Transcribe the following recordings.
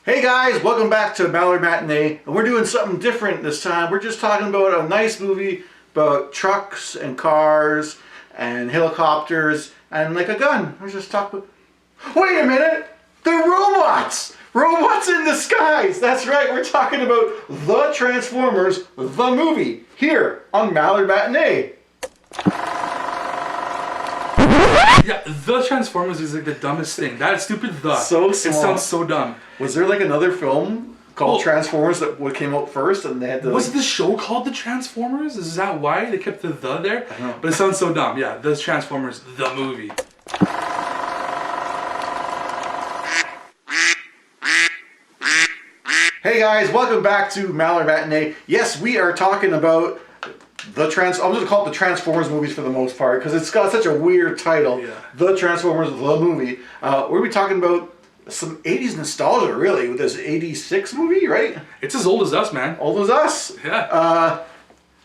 Hey guys, welcome back to Mallard Matinee, and we're doing something different this time. We're just talking about a nice movie about trucks and cars and helicopters and like a gun. We're just talking about... Wait a minute! They're robots! Robots in disguise! That's right, we're talking about The Transformers, the movie, here on Mallard Matinee. Yeah, The Transformers is like the dumbest thing. That stupid "the." So small. It sounds so dumb. Was there like another film called Transformers that came out first and they had to... Was the show called The Transformers? Is that why they kept the "the" there? I don't know. But it sounds so dumb. Yeah, The Transformers, the movie. Hey guys, welcome back to Mallard Matinee. Yes, we are talking about I'm just going to call it the Transformers movies for the most part because it's got such a weird title. Yeah. The Transformers, the movie. We're going to be talking about some 80s nostalgia, really, with this 86 movie, right? It's as old as us, man. Old as us. Yeah.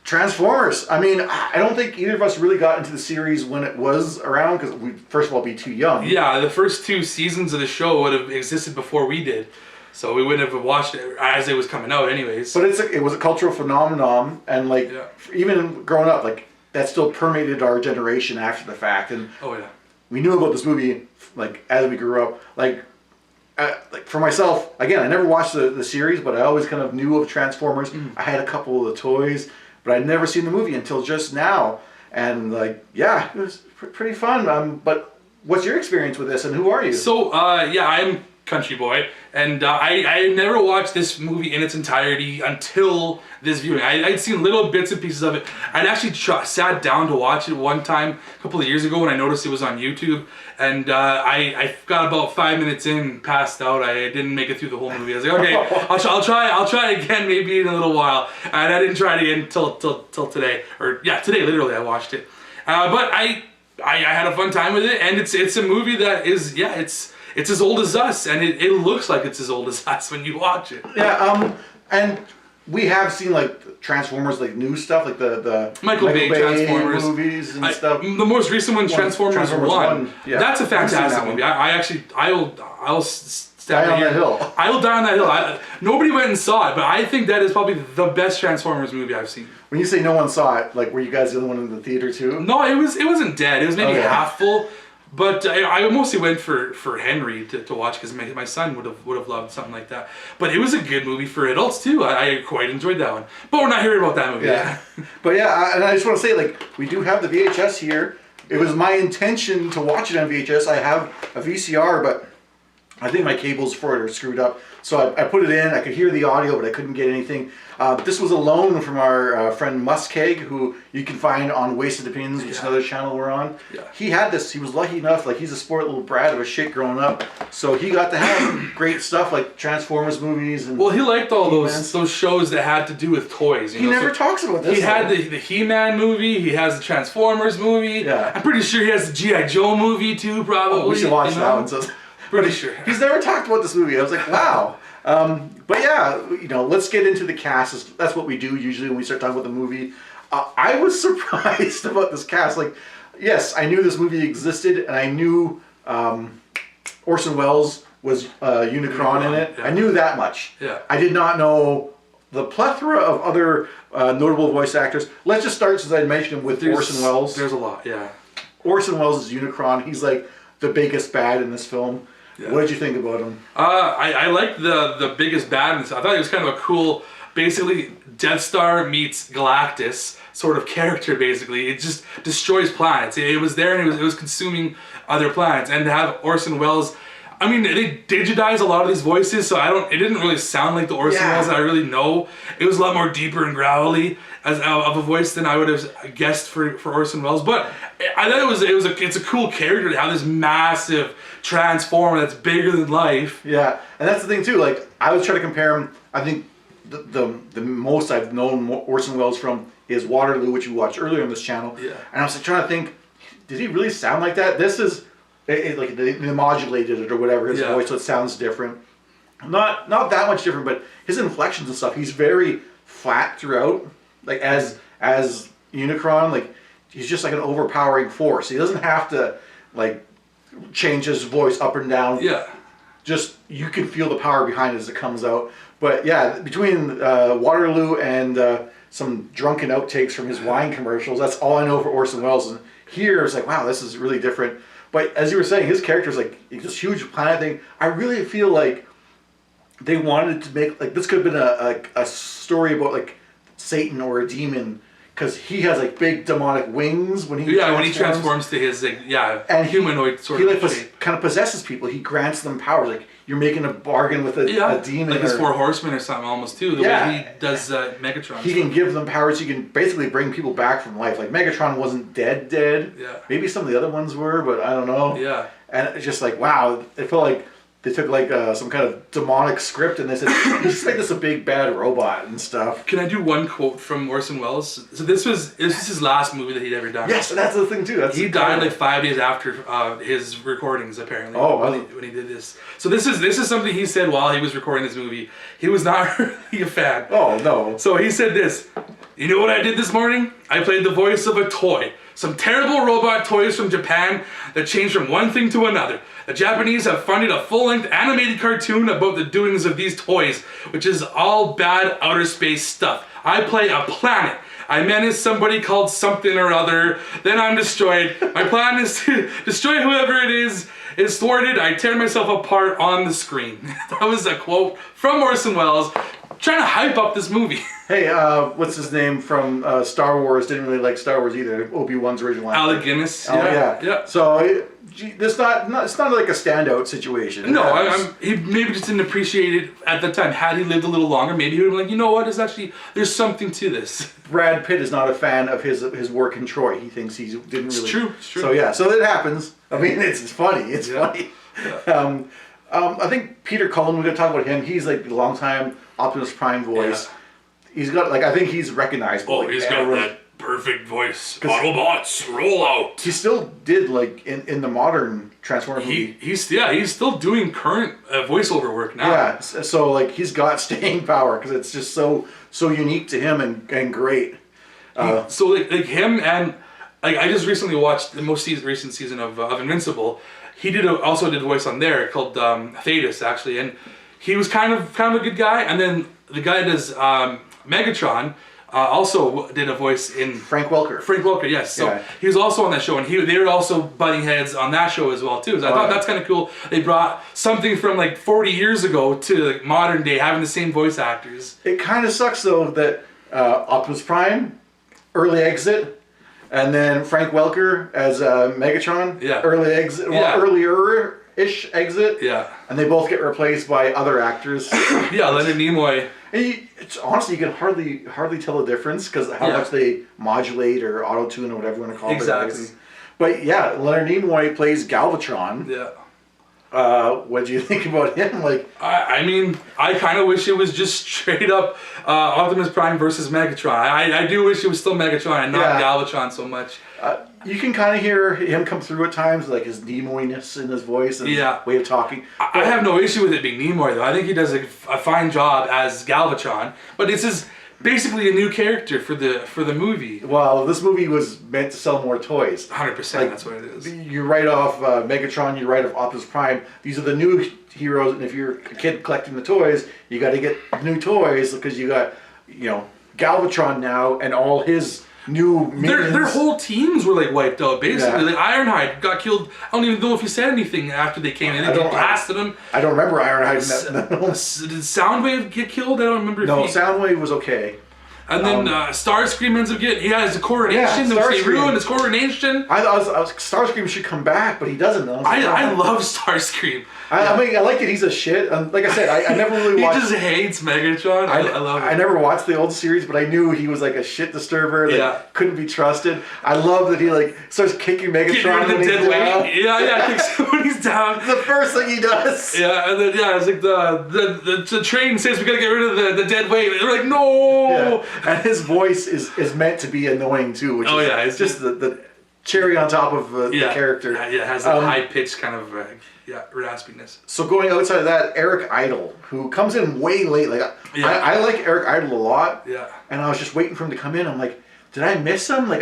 Transformers. I mean, I don't think either of us really got into the series when it was around because we'd, first of all, be too young. Yeah, the first two seasons of the show would have existed before we did. So we wouldn't have watched it as it was coming out anyways. But it was a cultural phenomenon, and like even growing up, like that still permeated our generation after the fact. And we knew about this movie like as we grew up. Like for myself, again, I never watched the series, but I always kind of knew of Transformers. I had a couple of the toys, but I'd never seen the movie until just now. And like, yeah, it was pretty fun. But what's your experience with this, and who are you? So I'm country boy, and I never watched this movie in its entirety until this viewing. I'd seen little bits and pieces of it. I'd actually sat down to watch it one time a couple of years ago when I noticed it was on YouTube, and I got about 5 minutes in, passed out. I didn't make it through the whole movie. I was like, okay, I'll try again maybe in a little while, and I didn't try it again till today, or today literally I watched it. But I had a fun time with it, and it's a movie that is it's as old as us, and it looks like it's as old as us when you watch it. Yeah, and we have seen like Transformers, like new stuff, like the Michael Bay Transformers movies and stuff. The most recent one, Transformers 1. Yeah. That's a fantastic movie. I'll stand die on that hill. I will die on that hill. Nobody went and saw it, but I think that is probably the best Transformers movie I've seen. When you say no one saw it, like were you guys the only one in the theater too? No, it wasn't dead. It was maybe half full. But I mostly went for Henry to watch because my son would have loved something like that. But it was a good movie for adults too. I quite enjoyed that one. But we're not hearing about that movie. Yeah. But yeah, and I just want to say, like, we do have the VHS here. It was my intention to watch it on VHS. I have a VCR, but I think my cables for it are screwed up. So I put it in. I could hear the audio, but I couldn't get anything. This was a loan from our friend Muskeg, who you can find on Wasted Opinions, which is another channel we're on. Yeah. He had this. He was lucky enough. Like, he's a sport little brat of a shit growing up. So he got to have great stuff like Transformers movies. And he liked all those shows that had to do with toys. He never talks about this. He had the He-Man movie. He has the Transformers movie. Yeah. I'm pretty sure he has the G.I. Joe movie too, probably. Oh, we should watch that one. So. Pretty sure. He's never talked about this movie. I was like, wow. But yeah, let's get into the cast. That's what we do usually when we start talking about the movie. I was surprised about this cast. Like, yes, I knew this movie existed, and I knew Orson Welles was Unicron in it. Yeah. I knew that much. Yeah. I did not know the plethora of other notable voice actors. Let's just start, since I mentioned him, with Orson Welles. There's a lot, yeah. Orson Welles is Unicron. He's like the biggest bad in this film. Yeah. What did you think about him? I liked the biggest bad in this. I thought he was kind of a cool, basically Death Star meets Galactus sort of character. Basically, it just destroys planets. It was there and it was consuming other planets. And to have Orson Welles, I mean, they digitized a lot of these voices, so it didn't really sound like the Orson Welles that I really know. It was a lot more deeper and growly of a voice than I would have guessed for Orson Welles. But I thought it's a cool character to have this massive transformer that's bigger than life. Yeah, and that's the thing too. Like, I was trying to compare him. I think the most I've known Orson Welles from is Waterloo, which we watched earlier on this channel. Yeah, and I was like, trying to think, did he really sound like that? This is like they modulated it or whatever his voice, so it sounds different. Not that much different, but his inflections and stuff. He's very flat throughout. Like as Unicron, like he's just like an overpowering force. He doesn't have to like change his voice up and down. Yeah. just you can feel the power behind it as it comes out. But yeah, between Waterloo and some drunken outtakes from his wine commercials, that's all I know for Orson Welles. And here it's like, wow, this is really different. But as you were saying, his character is like this huge planet thing. I really feel like they wanted to make like this could have been a story about like Satan or a demon. Because he has like big demonic wings when he transforms to his and humanoid sort of shape. Kind of possesses people. He grants them powers. Like you're making a bargain with a demon. Like his four horsemen or something almost too. The way he does Megatron. He can give them powers. He can basically bring people back from life. Like Megatron wasn't dead. Yeah. Maybe some of the other ones were, but I don't know. Yeah. And it's just like wow. It felt like they took like some kind of demonic script and they said, "Just make this a big bad robot and stuff." Can I do one quote from Orson Welles? So this was his last movie that he'd ever done. Yes, that's the thing too. He died like 5 days after his recordings apparently. Oh, wow. when he did this. So this is something he said while he was recording this movie. He was not really a fan. Oh no. So he said this. You know what I did this morning? I played the voice of a toy. Some terrible robot toys from Japan that changed from one thing to another. The Japanese have funded a full-length animated cartoon about the doings of these toys, which is all bad outer space stuff. I play a planet. I menace somebody called something or other. Then I'm destroyed. My plan is to destroy whoever it is thwarted. I tear myself apart on the screen. That was a quote from Orson Welles trying to hype up this movie. Hey, what's his name from Star Wars? Didn't really like Star Wars either. Obi-Wan's original actor. Alec Guinness. Oh yeah. So it's not like a standout situation. No, he maybe just didn't appreciate it at the time. Had he lived a little longer, maybe he would have been like, you know what? There's something to this. Brad Pitt is not a fan of his work in Troy. He thinks he didn't really. It's true. So yeah, so it happens. I mean, it's funny. It's funny. Yeah. I think Peter Cullen. We're gonna talk about him. He's like the longtime Optimus Prime voice. Yeah. He's got like I think he's recognizable. Oh, he's got that perfect voice. Autobots, roll out. He still did like in the modern Transformers movie. He's still doing current voiceover work now. Yeah, so like he's got staying power because it's just so unique to him and great. So like him and like I just recently watched the most recent season of Invincible. He also did a voice on there called Thetis actually, and he was kind of a good guy. And then the guy that does Megatron also did a voice in Frank Welker. Frank Welker, yes. So he was also on that show, and they were also butting heads on that show as well too. So I thought that's kind of cool. They brought something from like 40 years ago to like modern day, having the same voice actors. It kind of sucks though that Optimus Prime, early exit, and then Frank Welker as Megatron, early exit, earlier-ish exit. Yeah. And they both get replaced by other actors. Yeah, Leonard Nimoy. And honestly, you can hardly tell the difference because how much they modulate or auto-tune or whatever you want to call it. Exactly. But yeah, Leonard Nimoy plays Galvatron. Yeah. What do you think about him? Like, I mean, I kind of wish it was just straight up Optimus Prime versus Megatron. I do wish it was still Megatron and not Galvatron so much. You can kind of hear him come through at times, like his Nimoy-ness in his voice and his way of talking. I have no issue with it being Nimoy, though. I think he does a fine job as Galvatron. But this is basically a new character for the movie. Well, this movie was meant to sell more toys. 100%, that's what it is. You write off Megatron, you write off Optimus Prime. These are the new heroes, and if you're a kid collecting the toys, you got to get new toys because you got, Galvatron now and all his new minions. Their whole teams were like wiped out basically. Like Ironhide got killed. I don't even know if he said anything after they came in. They blasted him. I don't remember Ironhide in that. No. Did Soundwave get killed? I don't remember. No, Soundwave was okay. And then Starscream ends up getting. He has a coronation. They ruined his coronation. I was Starscream should come back, but he doesn't. I love Starscream. I mean, I like that he's a shit. Like I said, I never really watched. He just hates Megatron. I love it. I never watched the old series, but I knew he was like a shit disturber that couldn't be trusted. I love that he like starts kicking Megatron when he's down. Kicks when he's down. The first thing he does. Yeah, and then it's like the train says we gotta get rid of the dead weight. They're like, no. Yeah. And his voice is meant to be annoying too, which is just the cherry on top of the character. Yeah, it has that high pitched kind of raspiness. So going outside of that, Eric Idle, who comes in way late. Like I like Eric Idle a lot. Yeah. And I was just waiting for him to come in. I'm like, did I miss him? Like,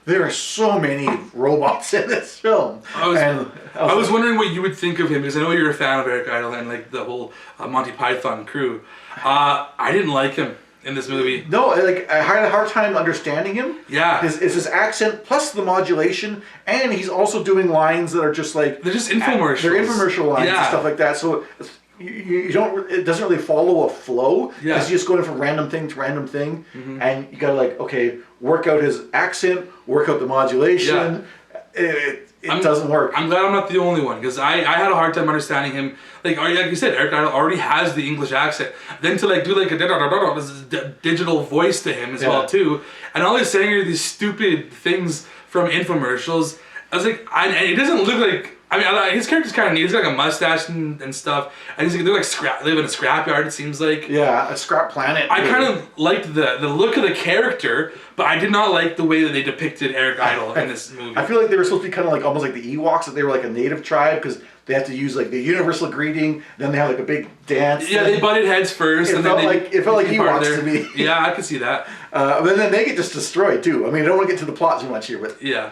there are so many robots in this film. I was wondering what you would think of him, because I know you're a fan of Eric Idle and like the whole Monty Python crew. I didn't like him in this movie. No, like I had a hard time understanding him. Yeah, it's his accent plus the modulation, and he's also doing lines that are just like they're just infomercials. They're infomercial lines and stuff like that. So you don't. It doesn't really follow a flow. Yeah, it's just going from random thing to random thing, and you gotta like work out his accent, work out the modulation. Yeah. It doesn't work. I'm glad I'm not the only one, because I had a hard time understanding him. Like you said, Eric Idle already has the English accent. Then to like do like a digital voice to him as well too, and all he's saying are these stupid things from infomercials. I was like, and it doesn't look like. I mean, his character's kind of neat. He's got like a mustache and stuff, and they're like live in a scrapyard. It seems like a scrap planet. I kind of liked the look of the character, but I did not like the way that they depicted Eric Idle in this movie. I feel like they were supposed to be kind of like almost like the Ewoks, that they were like a native tribe, because they have to use like the universal greeting. Then they have like a big dance. Yeah, they butted heads first. It felt like Ewoks to me. Yeah, I could see that. But then they get just destroyed too. I mean, I don't want to get to the plot too much here, but yeah.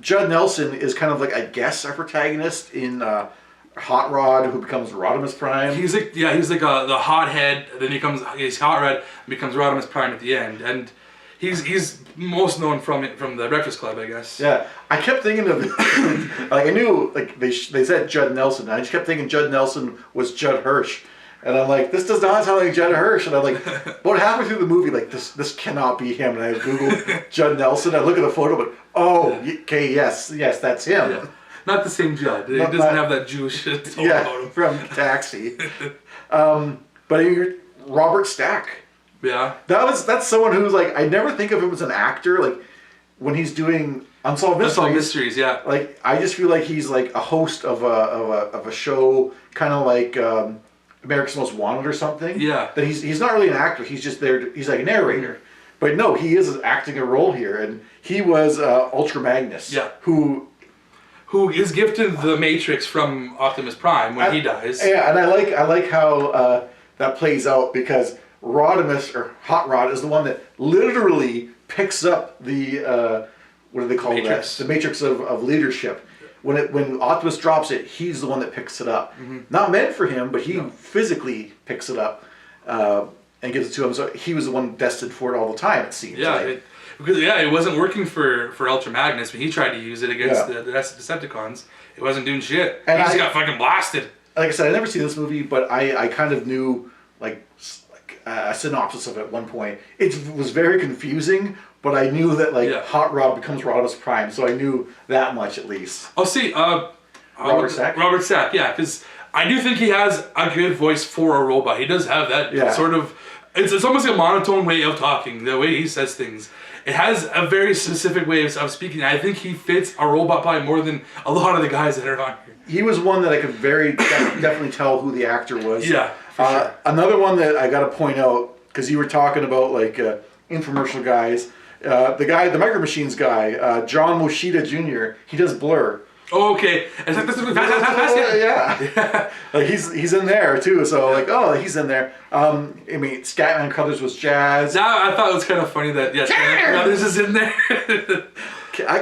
Judd Nelson is kind of like, I guess, a protagonist in Hot Rod, who becomes Rodimus Prime. He's like the hothead. Then he's Hot Rod and becomes Rodimus Prime at the end, and he's most known from the Breakfast Club, I guess. Yeah, I kept thinking of like, I knew like they said Judd Nelson, and I just kept thinking Judd Nelson was Judd Hirsch. And I'm like, this does not sound like Judd Hirsch. And I'm like, what happened through the movie? Like, this cannot be him. And I Googled Judd Nelson. I look at the photo, but okay, yes, that's him. Yeah. Not the same Judd. He doesn't have that Jewish shit about him. From Taxi. But Robert Stack. Yeah. That's someone who's like, I never think of him as an actor. Like, when he's doing Unsolved Mysteries. Yeah. Like, I just feel like he's like a host of a show, kind of like America's Most Wanted or something. Yeah. That he's not really an actor. He's just there. He's like a narrator. But no, he is acting a role here, and he was Ultra Magnus. Yeah. Who is gifted the Matrix from Optimus Prime when he dies. Yeah, and I like how that plays out, because Rodimus, or Hot Rod, is the one that literally picks up the what do they call Matrix. that? The Matrix of leadership. When Optimus drops it, he's the one that picks it up. Not meant for him, but he physically picks it up and gives it to him. So he was the one destined for it all the time, it seems. Yeah, because it wasn't working for Ultra Magnus when he tried to use it against the Decepticons. It wasn't doing shit. And he just got fucking blasted. Like I said, I never seen this movie, but I kind of knew like a synopsis of it at one point. It was very confusing. But I knew that Hot Rod becomes Rodimus Prime, so I knew that much at least. Oh, see, Robert Stack? Robert Stack, yeah, because I do think he has a good voice for a robot. He does have that sort of... It's almost like a monotone way of talking, the way he says things. It has a very specific way of speaking. I think he fits a robot probably more than a lot of the guys that are on here. He was one that I could definitely tell who the actor was. Yeah, for sure. Another one that I got to point out, because you were talking about infomercial guys... the Micro Machines guy, John Moshida Jr., he does Blur. Oh, okay. It's like, yeah. Like he's in there too, so he's in there. I mean, Scatman Crothers was Jazz. Now I thought it was kind of funny that Scatman Crothers is in there.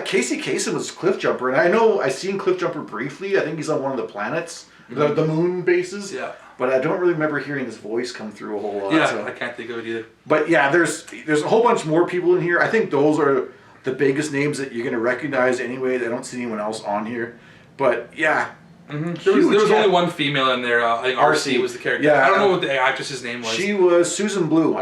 Casey Kasem was Cliff Jumper, and I know I seen Cliff Jumper briefly. I think he's on one of the planets, the moon bases. Yeah. But I don't really remember hearing his voice come through a whole lot. Yeah, so. I can't think of it either. But yeah, there's a whole bunch more people in here. I think those are the biggest names that you're going to recognize anyway. I don't see anyone else on here. But yeah. Mm-hmm. There was only one female in there. I think RC was the character. Yeah, I don't know what the actress's name was. She was Susan Blue.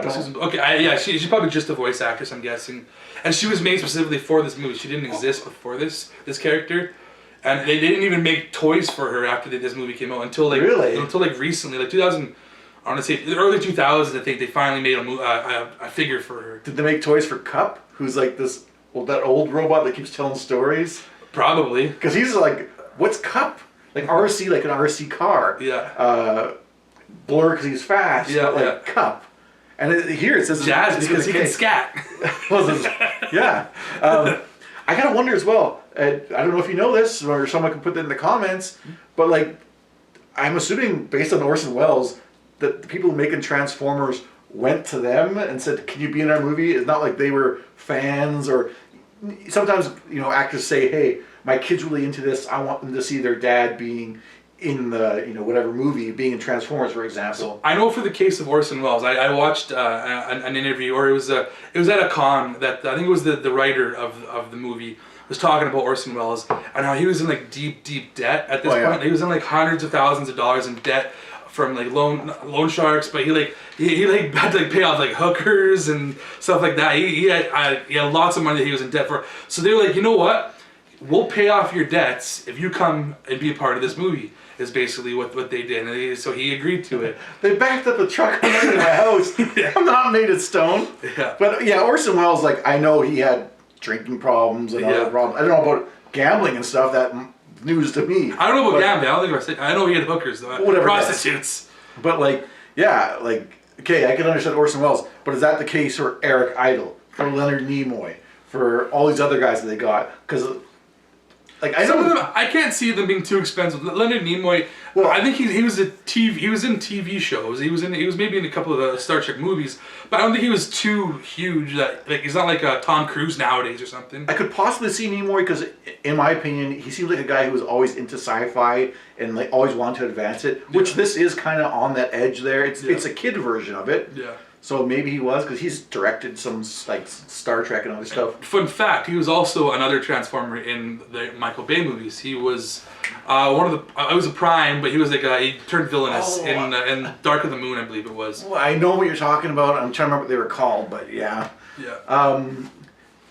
She's probably just a voice actress, I'm guessing. And she was made specifically for this movie. She didn't exist before this character. And they didn't even make toys for her after this movie came out until recently, 2000. I want to say the early 2000s. I think they finally made a figure for her. Did they make toys for Cup, who's like that old robot that keeps telling stories? Probably. Because he's like, what's Cup? Like RC, like an RC car. Yeah. Blur because he's fast. Yeah. But Cup. And here it says Jazz because he can scat. Yeah. I gotta wonder as well. I don't know if you know this, or someone can put that in the comments. But I'm assuming based on Orson Welles, that the people making Transformers went to them and said, "Can you be in our movie?" It's not like they were fans, or sometimes actors say, "Hey, my kid's really into this. I want them to see their dad being in the whatever movie, being in Transformers, for example." I know for the case of Orson Welles, I watched an interview, or it was at a con that I think it was the writer of the movie was talking about Orson Welles and how he was in like deep debt at this point. Yeah. He was in like hundreds of thousands of dollars in debt from like loan sharks, but he had to like pay off like hookers and stuff like that. He had lots of money that he was in debt for. So they were like, you know what? We'll pay off your debts if you come and be a part of this movie. Is basically what they did, and so he agreed to it. They backed up a truck in my house. Yeah. I'm not made of stone. Yeah. But yeah, Orson Welles, like, I know he had drinking problems and other problems. I don't know about gambling and stuff. That news to me. I don't know about gambling. I don't think I know he had hookers though. Whatever. Prostitutes. But okay, I can understand Orson Welles, but is that the case for Eric Idle, for Leonard Nimoy, for all these other guys that they got? Because some of them, I can't see them being too expensive. Leonard Nimoy, well, I think he was in TV shows. He was maybe in a couple of the Star Trek movies, but I don't think he was too huge. That he's not like a Tom Cruise nowadays or something. I could possibly see Nimoy because, in my opinion, he seems like a guy who was always into sci-fi and like always wanted to advance it. Which this is kind of on that edge there. It's a kid version of it. Yeah. So maybe he was, because he's directed some like Star Trek and other stuff. Fun fact: he was also another Transformer in the Michael Bay movies. He was one of the. I was a Prime, but he was like he turned villainous in Dark of the Moon, I believe it was. Well, I know what you're talking about. I'm trying to remember what they were called, but yeah. Yeah.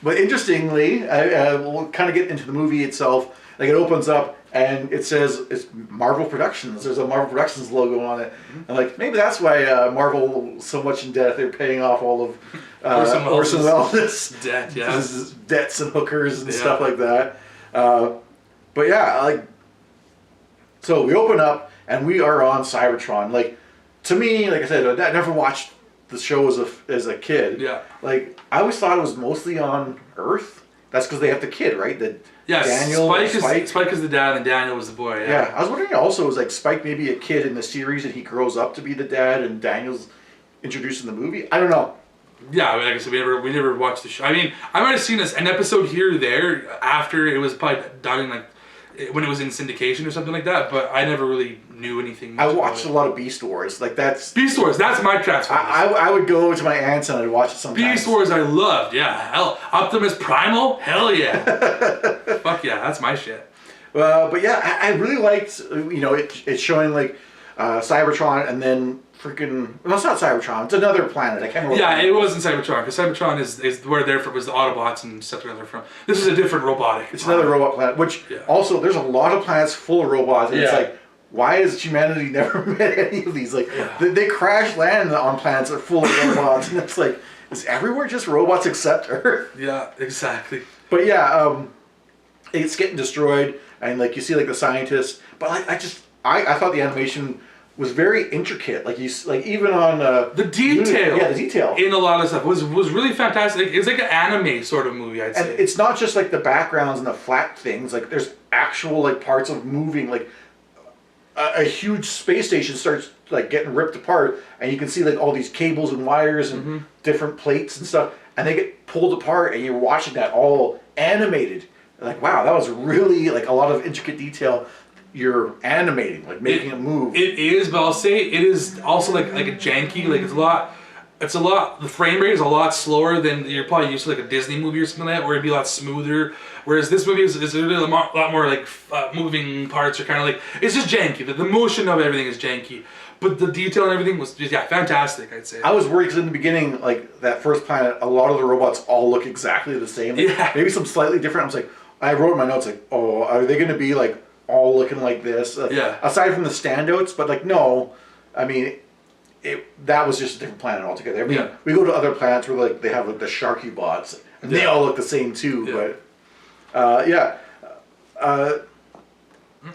But interestingly, we'll kind of get into the movie itself. Like, it opens up and it says it's Marvel Productions. There's a Marvel Productions logo on it. Mm-hmm. And like, maybe that's why Marvel so much in debt. They're paying off all of Orson Welles' debt, his debts and hookers and stuff like that. But yeah, so we open up and we are on Cybertron. Like, to me, like I said, I never watched the show as a kid. Yeah. Like, I always thought it was mostly on Earth. That's because they have the kid, right? Daniel, Spike is the dad and Daniel was the boy. Yeah. I was wondering also, was like Spike maybe a kid in the series and he grows up to be the dad and Daniel's introduced in the movie? I don't know. Yeah, like I said, we never watched the show. I mean, I might have seen an episode here or there after it was probably done in when it was in syndication or something like that, but I never really knew anything. I watched a lot of Beast Wars. Beast Wars, that's my Transformers. I would go to my aunt's and I'd watch it sometimes. Beast Wars I loved, yeah. Hell, Optimus Primal? Hell yeah. Fuck yeah, that's my shit. But yeah, I really liked, it's showing like Cybertron and then no, it's not Cybertron. It's another planet. I can't remember. Yeah, it wasn't Cybertron, because Cybertron is where was the Autobots and stuff they're from. This is a different robotic. It's another robot planet, which also there's a lot of planets full of robots, and it's like, why has humanity never met any of these? Like, they crash land on planets that are full of robots, and it's like, is everywhere just robots except Earth? Yeah, exactly. But yeah, it's getting destroyed, and like you see like the scientists, but like I thought the animation was very intricate, even on the detail. The detail in a lot of stuff was really fantastic. It's like an anime sort of movie, I'd say. And it's not just like the backgrounds and the flat things. Like, there's actual like parts of moving. Like a huge space station starts like getting ripped apart, and you can see like all these cables and wires and different plates and stuff, and they get pulled apart, and you're watching that all animated. Like, wow, that was really like a lot of intricate detail. You're animating, like making it move. It is, but I'll say it is also like a janky. Like, it's a lot. The frame rate is a lot slower than you're probably used to, like a Disney movie or something like that, where it'd be a lot smoother. Whereas this movie is really a lot more like moving parts are kind of like, it's just janky. The motion of everything is janky, but the detail and everything was just fantastic, I'd say. I was worried because in the beginning, like that first planet, a lot of the robots all look exactly the same. Like, maybe some slightly different. I was like, I wrote in my notes like, oh, are they going to be like all looking like this? Aside from the standouts, but like, no, I mean, that was just a different planet altogether. I mean, we go to other planets where like they have like the Sharky bots, and they all look the same too. But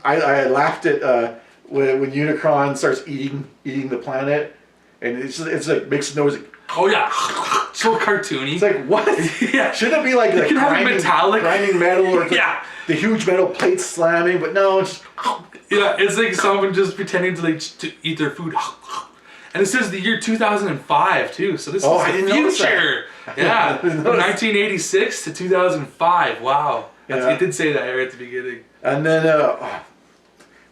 I laughed at when Unicron starts eating the planet, and it's like makes noise. Like, oh yeah, so cartoony. It's like, what? Yeah, shouldn't it be like the grinding metal or the huge metal plates slamming? But no, it's it's like someone just pretending to eat their food. And it says the year 2005 too, so this is I the didn't notice future. Yeah, from 1986 to 2005. Wow, it did say that right at the beginning. And then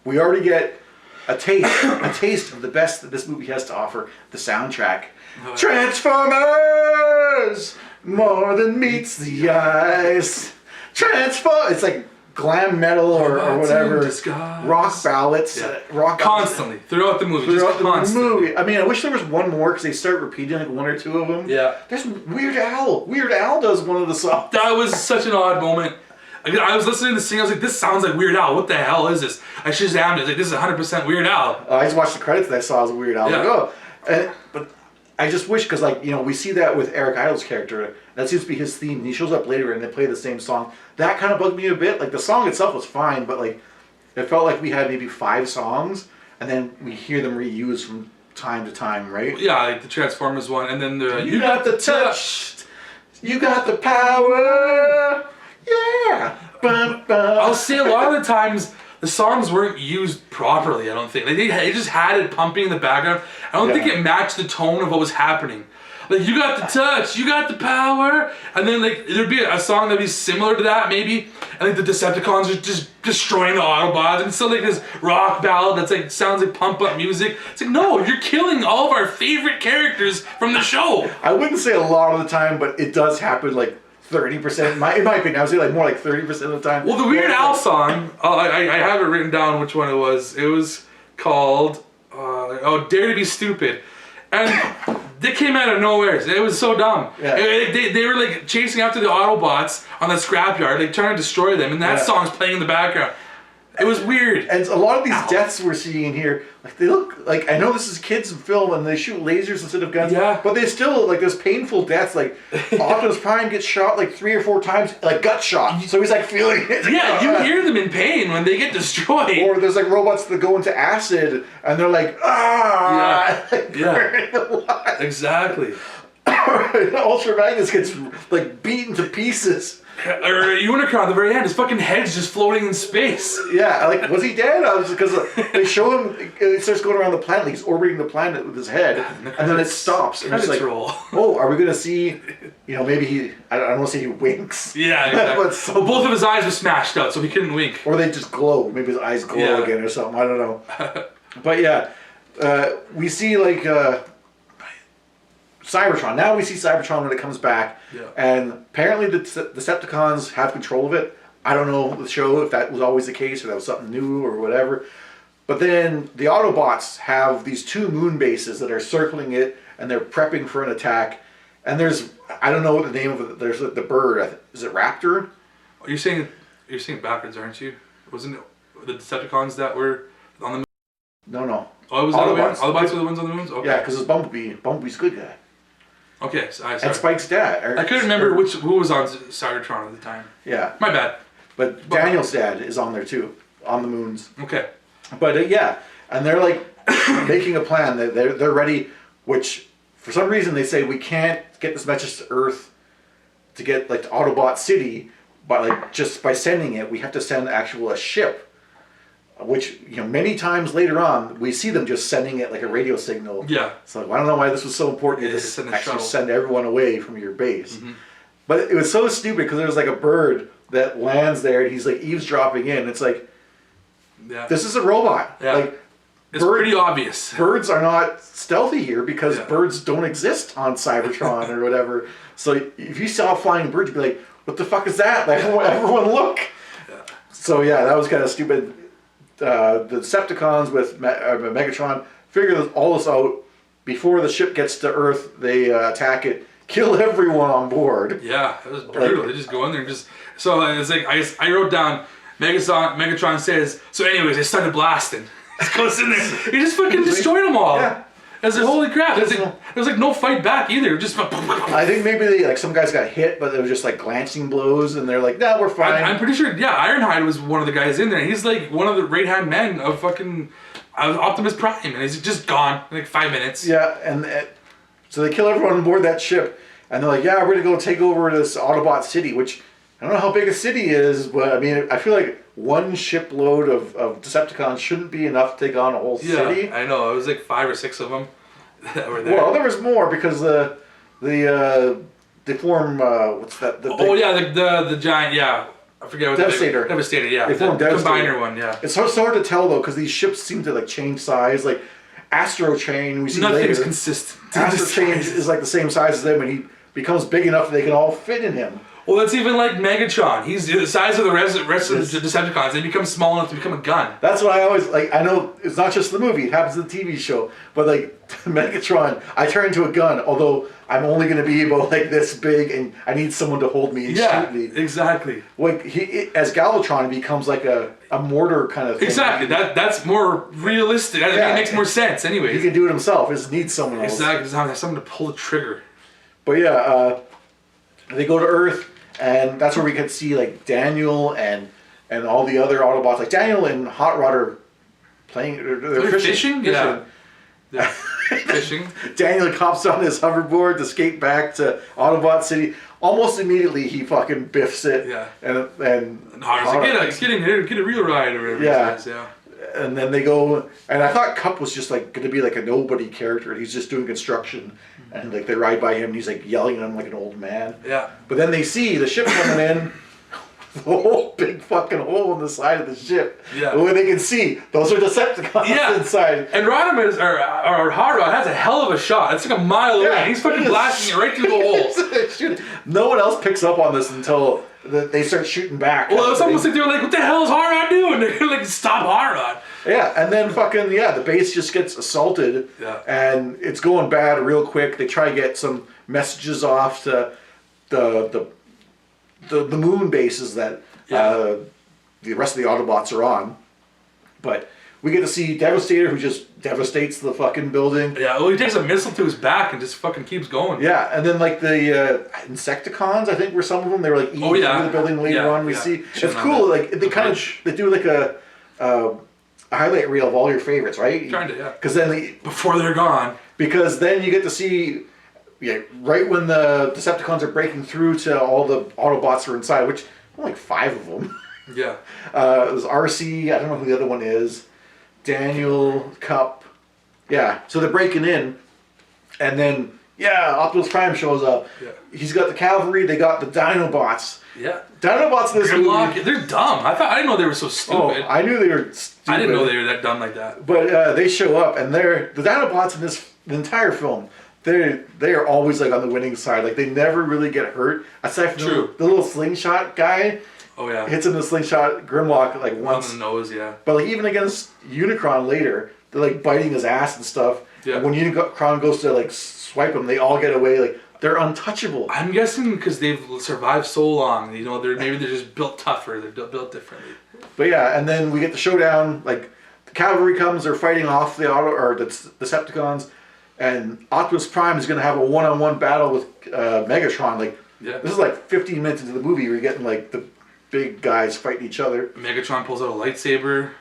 we already get a taste of the best that this movie has to offer: the soundtrack. Transformers, more than meets the eyes. It's like glam metal or whatever. Rock ballads. Constantly throughout the movie. I mean, I wish there was one more because they start repeating like one or two of them. Yeah. There's Weird Al. Weird Al does one of the songs. That was such an odd moment. I was listening to sing. I was like, "This sounds like Weird Al. What the hell is this?" I Shazammed it. Like, this is 100% Weird Al. I just watched the credits that I saw as Weird Al. Yeah. But I just wish, because we see that with Eric Idle's character. That seems to be his theme. He shows up later and they play the same song. That kind of bugged me a bit. Like, the song itself was fine, but like it felt like we had maybe 5 songs and then we hear them reused from time to time, right? Yeah, like the Transformers one, and then the You got the touch, you got the power, yeah. Bum, bum. I'll say a lot of the times the songs weren't used properly. I don't think they just had it pumping in the background. I don't think it matched the tone of what was happening. Like, you got the touch, you got the power, and then like there'd be a song that'd be similar to that maybe, and like the Decepticons are just destroying the Autobots, and it's still like this rock ballad that's like sounds like pump up music. It's like, no, you're killing all of our favorite characters from the show. I wouldn't say a lot of the time, but it does happen like 30%. In my opinion, I would say like more like 30% of the time. Well, the Weird Al song, I have it written down which one it was. It was called Dare to Be Stupid, and they came out of nowhere. It was so dumb. Yeah. They were like chasing after the Autobots on the scrapyard, like trying to destroy them, and that song's playing in the background. It was weird. And a lot of these deaths we're seeing here, like they look like, I know this is kids film and they shoot lasers instead of guns, but they still, like, there's painful deaths. Like Optimus Prime gets shot like 3 or 4 times, like gut shot. So he's like feeling it. Yeah, you hear them in pain when they get destroyed. Or there's like robots that go into acid and they're like, yeah, exactly. Ultra Magnus gets like beaten to pieces. Or Unicron at the very end, his fucking head's just floating in space. Yeah, like, was he dead? Because they show him, it starts going around the planet, like he's orbiting the planet with his head, and then it stops. And it's like, oh, are we going to see, maybe I don't want to say he winks. Yeah, exactly. But both of his eyes were smashed out, so he couldn't wink. Or they just glow. Maybe his eyes glow again or something. I don't know. But yeah, we see like Cybertron. Now we see Cybertron when it comes back, and apparently the Decepticons have control of it. I don't know the show if that was always the case or that was something new or whatever. But then the Autobots have these 2 moon bases that are circling it, and they're prepping for an attack. And there's, I don't know what the name of it. There's the bird. Is it Raptor? You're saying backwards, aren't you? Wasn't it the Decepticons that were on the moon? No. Oh, it was Autobots. Autobots were the ones on the moons? Okay. Yeah, because it's Bumblebee. Bumblebee's a good guy. Okay, sorry. And Spike's dad. I couldn't remember who was on Cybertron at the time. Yeah. My bad. But Daniel's dad is on there too, on the moons. Okay. But and they're like making a plan. They're ready, which for some reason they say we can't get this message to Earth to get like to Autobot City, but like just by sending it, we have to send a ship. Which, many times later on, we see them just sending it like a radio signal. Yeah. So I don't know why this was so important to just actually send everyone away from your base. Mm-hmm. But it was so stupid because there was like a bird that lands there and he's like eavesdropping in. It's like, this is a robot. Yeah. Like, it's pretty obvious. Birds are not stealthy here because birds don't exist on Cybertron or whatever. So if you saw a flying bird, you'd be like, what the fuck is that? Like, everyone look. Yeah. So that was kind of stupid. The Decepticons with Megatron figure all this out before the ship gets to Earth. They attack it, kill everyone on board. Yeah, it was brutal. They just go in there and just. So it's like I wrote down. Megatron says. So, anyways, they started blasting. He goes in there. He just fucking destroyed them all. Yeah. I was like, holy crap! There was like no fight back either. Just. I think maybe some guys got hit, but they were just like glancing blows, and they're like, "No, we're fine." I'm pretty sure. Yeah, Ironhide was one of the guys in there. He's like one of the right hand men of fucking Optimus Prime, and he's just gone in like 5 minutes. Yeah, and so they kill everyone on board that ship, and they're like, "Yeah, we're gonna go take over this Autobot city," which I don't know how big a city is, but I mean, I feel like one shipload of Decepticons shouldn't be enough to take on a whole city. Yeah, I know. It was like 5 or 6 of them. that were there. Well, there was more because they form what's that? The giant, yeah. I forget what Devastator. Devastator, yeah. They form Devastator. Combiner one, yeah. It's so hard to tell though because these ships seem to like change size. Like Astro Chain, we see Nothing's later. consistent. Astro Chain is like the same size as them, and he becomes big enough that they can all fit in him. Well, that's even like Megatron. He's the size of the rest of the Decepticons. They become small enough to become a gun. That's what I always like. I know it's not just the movie; it happens in the TV show. But like Megatron, I turn into a gun. Although I'm only going to be about like this big, and I need someone to hold me and shoot me. Exactly. Like as Galvatron, he becomes like a mortar kind of thing. Exactly. That's more realistic. I think it makes more sense. Anyways, he can do it himself. He just needs someone else. Exactly. Doesn't have someone to pull the trigger. But yeah, they go to Earth. And that's where we could see like Daniel and all the other Autobots. Like Daniel and Hot Rod are playing. They're fishing. Yeah. Fishing. Daniel hops on his hoverboard to skate back to Autobot City. Almost immediately, he fucking biffs it. Yeah. And Hot Rod's like, get in here, get a real ride or whatever. Yeah. He says, yeah. And then they go, and I thought Cup was just like going to be like a nobody character. He's just doing construction, and like they ride by him, and he's like yelling at him like an old man. Yeah. But then they see the ship coming in, the whole big fucking hole in the side of the ship. Yeah. Where they can see those are Decepticons inside. And Rodimus or Hot Rod has a hell of a shot. It's like a mile away. He's fucking blasting it right through the hole. No one else picks up on this until they start shooting back. Well, it's almost like they were like, "What the hell is Hot Rod doing?" They're like, "Stop Hot Rod." Yeah, and then fucking the base just gets assaulted, and it's going bad real quick. They try to get some messages off to the moon bases that the rest of the Autobots are on, but we get to see Devastator, who just devastates the fucking building. Yeah, well, he takes a missile to his back and just fucking keeps going. Yeah, and then like the Insecticons, I think were some of them. They were like eating through the building later on. We see it's cool. Like they do like a highlight reel of all your favorites, right? Kinda, yeah. Because then before they're gone. Because then you get to see, right when the Decepticons are breaking through to all the Autobots are inside, which like 5 of them. Yeah. There's RC. I don't know who the other one is. Daniel, Cup. Yeah. So they're breaking in, and then Optimus Prime shows up. Yeah. He's got the cavalry. They got the Dinobots. Yeah. Dinobots in this movie. They're dumb. I didn't know they were so stupid. Oh, I knew they were stupid. I didn't know they were that dumb like that. But they show up, and the Dinobots in the entire film, they are always like on the winning side. Like they never really get hurt, aside from the little slingshot guy. Oh yeah. Hits him with a slingshot Grimlock like once. On the nose, yeah. But like even against Unicron later, they're like biting his ass and stuff. Yeah. And when Unicron goes to like swipe him, they all get away. Like they're untouchable. I'm guessing because they've survived so long. Maybe they're just built tougher. They're built differently. But yeah, and then we get the showdown. Like the cavalry comes, they're fighting off the Decepticons, and Optimus Prime is going to have a one-on-one battle with Megatron. Like this is like 15 minutes into the movie. You're getting like the big guys fighting each other. Megatron pulls out a lightsaber.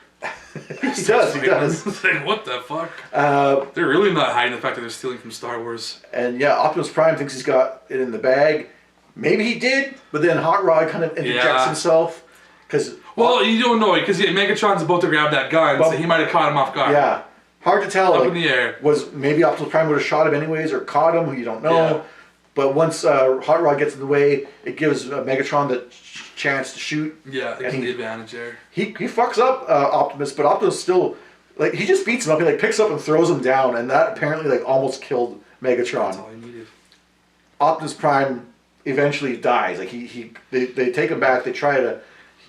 He does. It's like, what the fuck? They're really not hiding the fact that they're stealing from Star Wars. And Optimus Prime thinks he's got it in the bag. Maybe he did, but then Hot Rod kind of interjects himself. Well, you don't know, because Megatron's about to grab that gun, so he might have caught him off guard. Yeah. Hard to tell. Up in the air. Was maybe Optimus Prime would have shot him anyways, or caught him, you don't know. Yeah. But once Hot Rod gets in the way, it gives Megatron the chance to shoot. Yeah, they get the advantage there. He fucks up Optimus, but Optimus still, like, he just beats him up. He like picks up and throws him down, and that apparently like almost killed Megatron. That's all he needed. Optimus Prime eventually dies. Like they take him back. They try to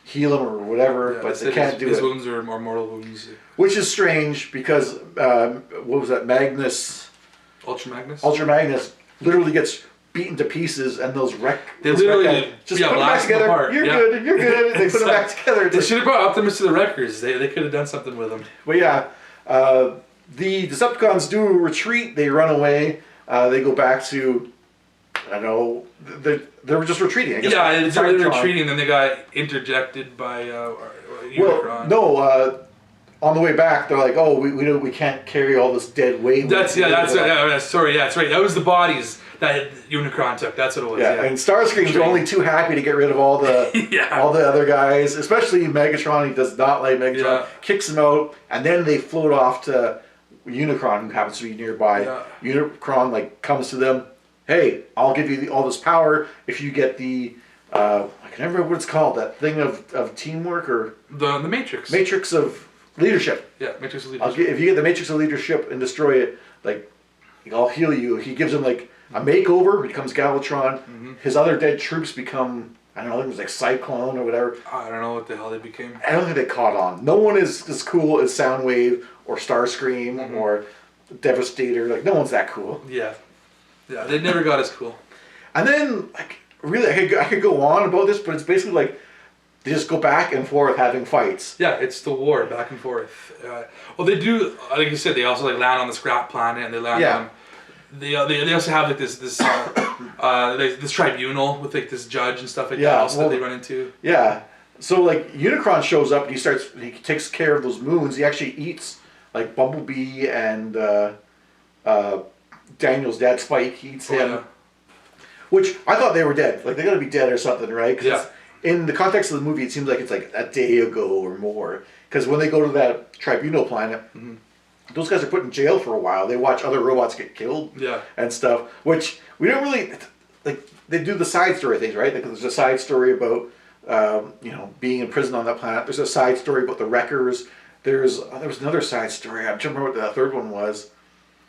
heal him or whatever, but they can't do it. His wounds are more mortal wounds. Which is strange because what was that? Ultra Magnus literally gets beaten to pieces, and those they literally just put them back together. Apart. You're good. They put them back together. They should have brought Optimus to the Wreckers. They could have done something with him. But yeah, the Decepticons do retreat. They run away. They go back to, I don't know, they were just retreating. I guess they were retreating, then they got interjected by Unicron. Well, no. On the way back, they're like, "Oh, we can't carry all this dead weight." That's right. That was the bodies that Unicron took. That's what it was. Yeah, and Starscream's only too happy to get rid of all the all the other guys, especially Megatron. He does not like Megatron. Kicks him out, and then they float off to Unicron, who happens to be nearby. Yeah. Unicron like comes to them. Hey, I'll give you all this power if you get the I can never remember what it's called. That thing of teamwork or The Matrix. matrix of leadership. Yeah, Matrix of leadership. If you get the matrix of leadership and destroy it, like I'll heal you. He gives him like a makeover. He becomes Galvatron. His other dead troops become, I don't know, I think it was like Cyclone or whatever. I don't know what the hell they became. I don't think they caught on. No one is as cool as Soundwave or Starscream or Devastator. Like no one's that cool. Yeah. Yeah, they never got as cool. And then like really, I could go on about this, but it's basically like they just go back and forth having fights. Yeah, it's the war back and forth. Well, they do, like you said, they also like land on the scrap planet, and they land on. They also have like this tribunal with like this judge and stuff like that. Also that they run into. Yeah. So like Unicron shows up and he takes care of those moons. He actually eats like Bumblebee and Daniel's dad Spike. He eats him. Yeah. Which I thought they were dead. Like they gotta be dead or something, right? 'Cause Yeah. in the context of the movie, it seems like it's like a day ago or more. Because when they go to that tribunal planet, those guys are put in jail for a while. They watch other robots get killed and stuff. Which we don't really like. They do the side story things, right? Like there's a side story about being in prison on that planet. There's a side story about the Wreckers. There was another side story. I'm trying to remember what the third one was.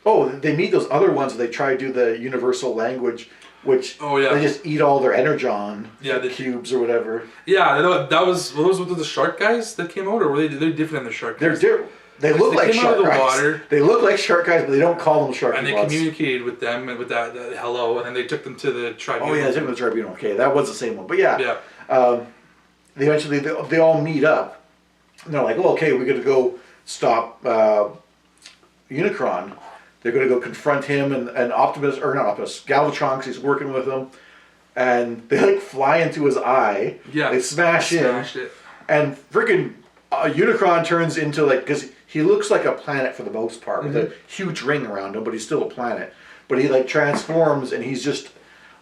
Oh, they meet those other ones. And they try to do the universal language. Which they just eat all their energon cubes or whatever. Yeah, that was with the shark guys that came out, or were they're different than the shark guys? They look like shark guys. Water, they look like shark guys, but they don't call them shark guys. And they communicated with them and with that hello, and then they took them to the tribunal. Oh yeah, they took them to the tribunal. Okay, that was the same one. But yeah. They eventually they all meet up. And they're like, oh, okay, we're gonna go stop Unicron. They're going to go confront him and Galvatron, because he's working with them. And they like fly into his eye. Yeah. They smash it. And freaking Unicron turns into like, because he looks like a planet for the most part, with a huge ring around him, but he's still a planet. But he like transforms and he's just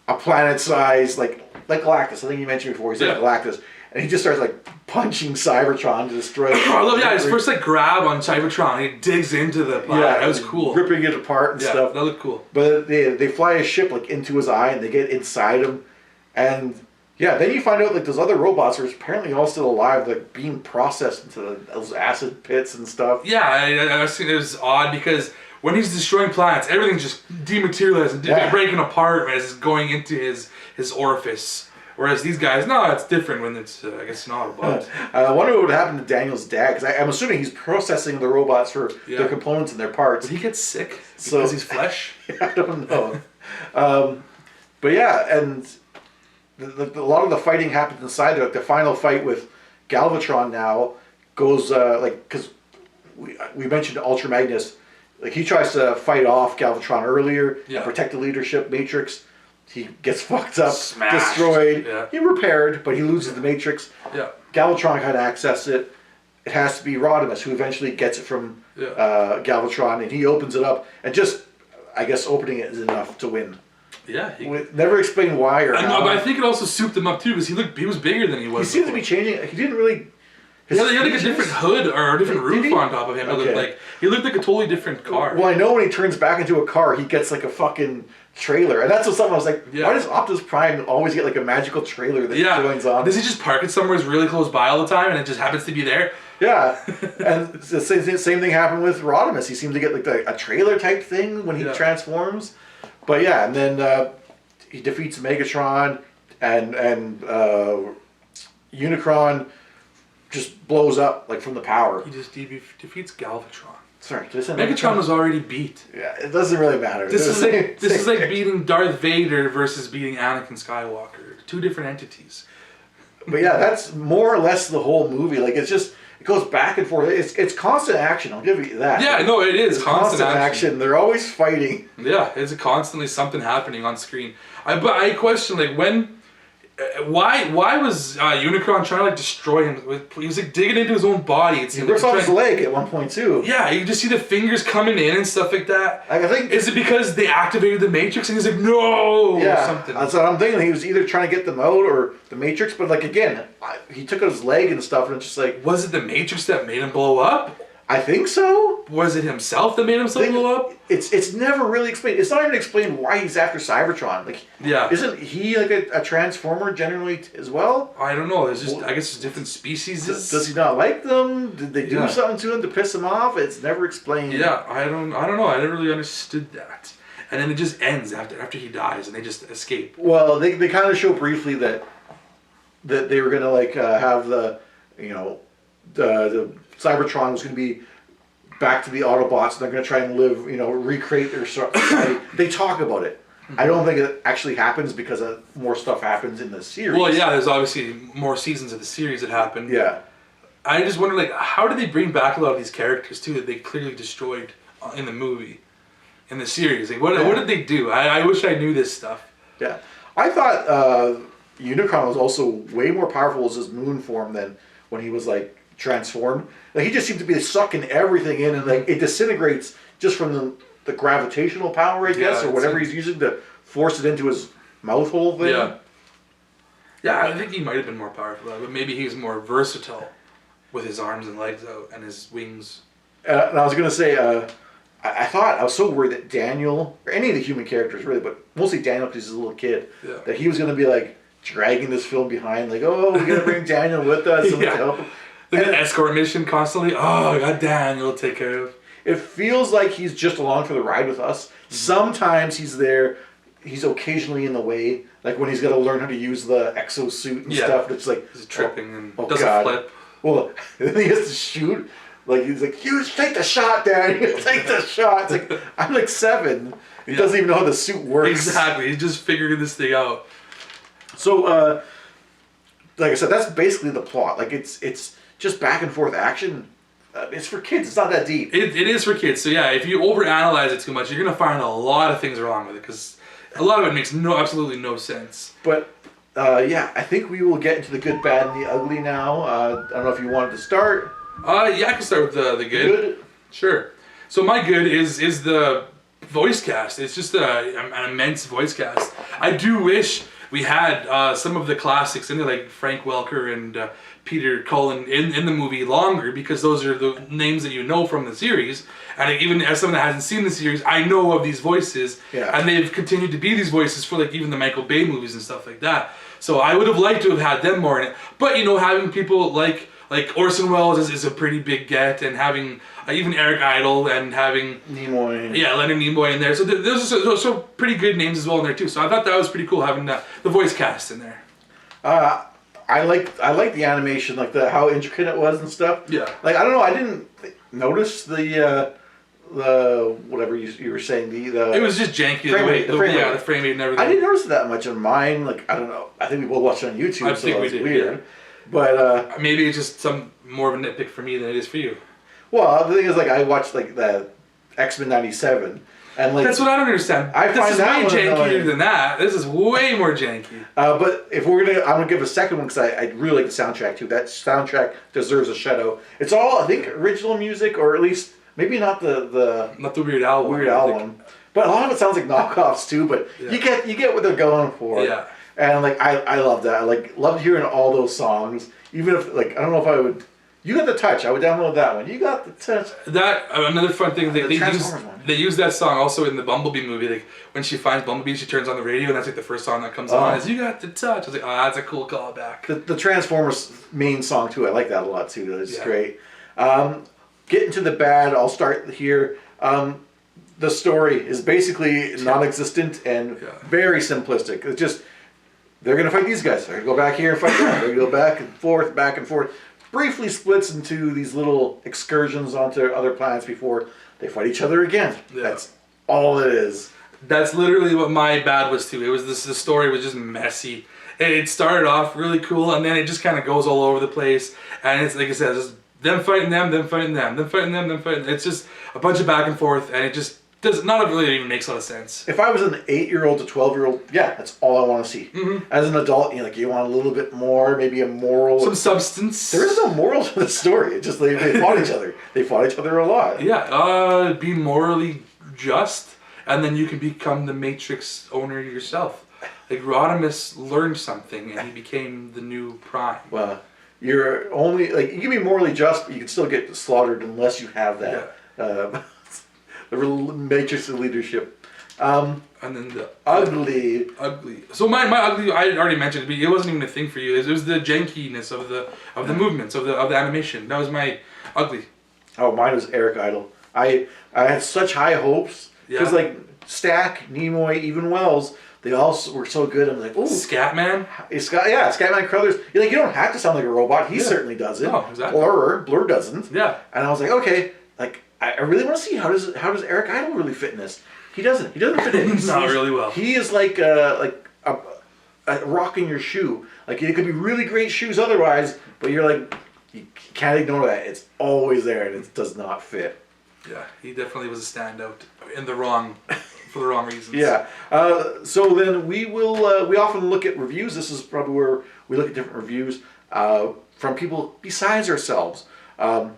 a planet size, like Galactus. I think you mentioned before, he's like Galactus. And he just starts like punching Cybertron to destroy it. I love his first like grab on Cybertron. He digs into the planet. Yeah, that was cool. Ripping it apart and stuff. That looked cool. But they fly a ship like into his eye and they get inside him. And then you find out like those other robots are apparently all still alive, like being processed into those acid pits and stuff. Yeah, I was thinking it was odd because when he's destroying planets, everything's just dematerialized and breaking apart as it's going into his orifice. Whereas these guys, no, it's different when it's, I guess, not a bot. I wonder what would happen to Daniel's dad, because I'm assuming he's processing the robots for their components and their parts. Would he get sick because he's flesh? I don't know. But yeah, and a lot of the fighting happens inside there. Like the final fight with Galvatron now goes, because we mentioned Ultra Magnus. Like he tries to fight off Galvatron earlier and protect the leadership matrix. He gets fucked up, destroyed. Yeah. He repaired, but he loses the Matrix. Yeah. Galvatron kind of accesses it. It has to be Rodimus who eventually gets it from Galvatron, and he opens it up. And just, I guess, opening it is enough to win. Yeah. Never explain why or how. No, but I think it also souped him up too, because he was bigger than he was. He seemed to be changing. He didn't really. He had like a different hood or a different roof on top of him. Okay. He looked like a totally different car. Well, I know when he turns back into a car, he gets like a fucking trailer, and that's what something I was like, why does Optimus Prime always get like a magical trailer that joins on? Does he just park it somewhere really close by all the time and it just happens to be there? Yeah. And the same thing happened with Rodimus. He seemed to get like a trailer type thing when he transforms. But yeah, and then he defeats Megatron and Unicron just blows up like from the power. He just defeats Galvatron. Sorry, Megatron was already beat. Yeah, it doesn't really matter. This is like beating Darth Vader versus beating Anakin Skywalker. Two different entities. But yeah, that's more or less the whole movie. Like it goes back and forth. It's constant action. I'll give you that. Yeah, no, it is constant action. They're always fighting. Yeah, it's constantly something happening on screen. But I question like why was Unicron trying to like destroy him? He was like digging into his own body. He rips off his leg at one point too. Yeah, you just see the fingers coming in and stuff like that. I think is it because they activated the Matrix and he's like no or something? That's what I'm thinking. He was either trying to get them out or the Matrix, but like again, he took out his leg and stuff, and it's just like was it the Matrix that made him blow up? I think so. Was it himself that made himself blow up? It's never really explained. It's not even explained why he's after Cybertron. Like, Yeah. isn't he like a transformer generally as well? I don't know. There's just I guess it's different species. Does he not like them? Did they do something to him to piss him off? It's never explained. Yeah, I don't know. I never really understood that. And then it just ends after he dies, and they just escape. Well, they kind of show briefly that they were gonna like have the the Cybertron was gonna be back to the Autobots, and they're gonna try and live, recreate their society. They talk about it. I don't think it actually happens because more stuff happens in the series. Well, yeah, there's obviously more seasons of the series that happen. Yeah. I just wonder, like, how did they bring back a lot of these characters too that they clearly destroyed in the movie, in the series? Like, what did they do? I wish I knew this stuff. Yeah, I thought Unicron was also way more powerful as his moon form than when he was like transformed. Like, he just seemed to be sucking everything in, and like it disintegrates just from the gravitational power, I guess, or whatever he's using to force it into his mouth hole thing. Yeah. Yeah, I think he might have been more powerful, but maybe he's more versatile with his arms and legs out and his wings. And I was gonna say, I thought I was so worried that Daniel, or any of the human characters really, but mostly Daniel because he's a little kid, that he was gonna be like dragging this film behind, like, oh, we're gonna bring Daniel with us and help him. Like an escort mission constantly. Oh, I got Daniel to take care of. It feels like he's just along for the ride with us. Mm-hmm. Sometimes he's there. He's occasionally in the way, like when he's got to learn how to use the exosuit and stuff. It's like he's tripping and does a flip. Well, then he has to shoot. Like, he's like, you take the shot, Dad. Take the shot. It's like, I'm like 7. He doesn't even know how the suit works. Exactly. He's just figuring this thing out. So, like I said, that's basically the plot. Like, it's just back and forth action. It's for kids. It's not that deep. It is for kids. So yeah, if you overanalyze it too much, you're gonna find a lot of things wrong with it because a lot of it makes absolutely no sense. But yeah, I think we will get into the good, bad, and the ugly now. I don't know if you wanted to start. Yeah, I can start with the good. Sure. So my good is the voice cast. It's just an immense voice cast. I do wish we had some of the classics in there, like Frank Welker and Peter Cullen in the movie longer, because those are the names that you know from the series. And even as someone that hasn't seen the series, I know of these voices. Yeah. And they've continued to be these voices for like even the Michael Bay movies and stuff like that. So I would have liked to have had them more in it. But having people like Orson Welles is a pretty big get, and having even Eric Idle and having Nimoy. Yeah, Leonard Nimoy in there. So those are pretty good names as well in there too. So I thought that was pretty cool having the voice cast in there. I like the animation, like how intricate it was and stuff. Yeah. Like, I don't know, I didn't notice the whatever you were saying, the it was just janky. The frame rate and everything. I didn't notice that much on mine. Like, I don't know. I think we both watched it on YouTube, so it was weird. Yeah. But maybe it's just more of a nitpick for me than it is for you. Well, the thing is, like, I watched like the X-Men '97. And like, that's what I don't understand. This is way jankier than that. This is way more janky. But if I'm gonna give a second one, because I really like the soundtrack too. That soundtrack deserves a shout out. It's all, I think, original music, or at least maybe not the Weird Al. But a lot of it sounds like knockoffs too. But you get what they're going for. Yeah. And like I love that. I loved hearing all those songs. Even if, like, I don't know if I would. You Got the Touch. I would download that one. You Got the Touch. That another fun thing. They use that song also in the Bumblebee movie. Like, when she finds Bumblebee, she turns on the radio, and that's like the first song that comes on. Is You Got the Touch. I was like, oh, that's a cool callback. The Transformers main song too. I like that a lot too. It's great. Getting to the bad. I'll start here. The story is basically non-existent and very simplistic. It's just, they're gonna fight these guys. They're gonna go back here and fight them. They're gonna go back and forth. Briefly splits into these little excursions onto other planets before they fight each other again. Yeah. That's all it is. That's literally what my bad was too. It was the story was just messy. It started off really cool, and then it just kind of goes all over the place. And it's like I said, just them fighting them, them fighting them, them fighting them, them fighting. It's just a bunch of back and forth, and it just does not really even makes a lot of sense. If I was an 8-year-old to 12-year-old, yeah, that's all I want to see. Mm-hmm. As an adult, you want a little bit more, maybe a moral. Some substance. There is no moral to the story. It's just they fought each other. They fought each other a lot. Yeah, be morally just, and then you can become the Matrix owner yourself. Like, Rodimus learned something, and he became the new Prime. Well, you're only like you can be morally just, but you can still get slaughtered unless you have that the matrix of leadership. And then the Ugly. So my ugly, I already mentioned, but it wasn't even a thing for you. It was the jankiness of the movements of the animation. That was my ugly. Oh, mine was Eric Idle. I had such high hopes because like Stack, Nimoy, even Wells, they all were so good. I'm like, oh, Scatman. Scatman Crothers. You're like, you don't have to sound like a robot. He certainly doesn't. No, exactly. Blur doesn't. Yeah. And I was like, okay, like I really want to see how does Eric Idle really fit in this. He doesn't. He doesn't fit in. Not really well. He is like a rock in your shoe. Like it could be really great shoes otherwise, but you're like you can't ignore that. It's always there, and it does not fit. Yeah, he definitely was a standout for the wrong reasons. Yeah. So then we will. We often look at reviews. This is probably where we look at different reviews from people besides ourselves. I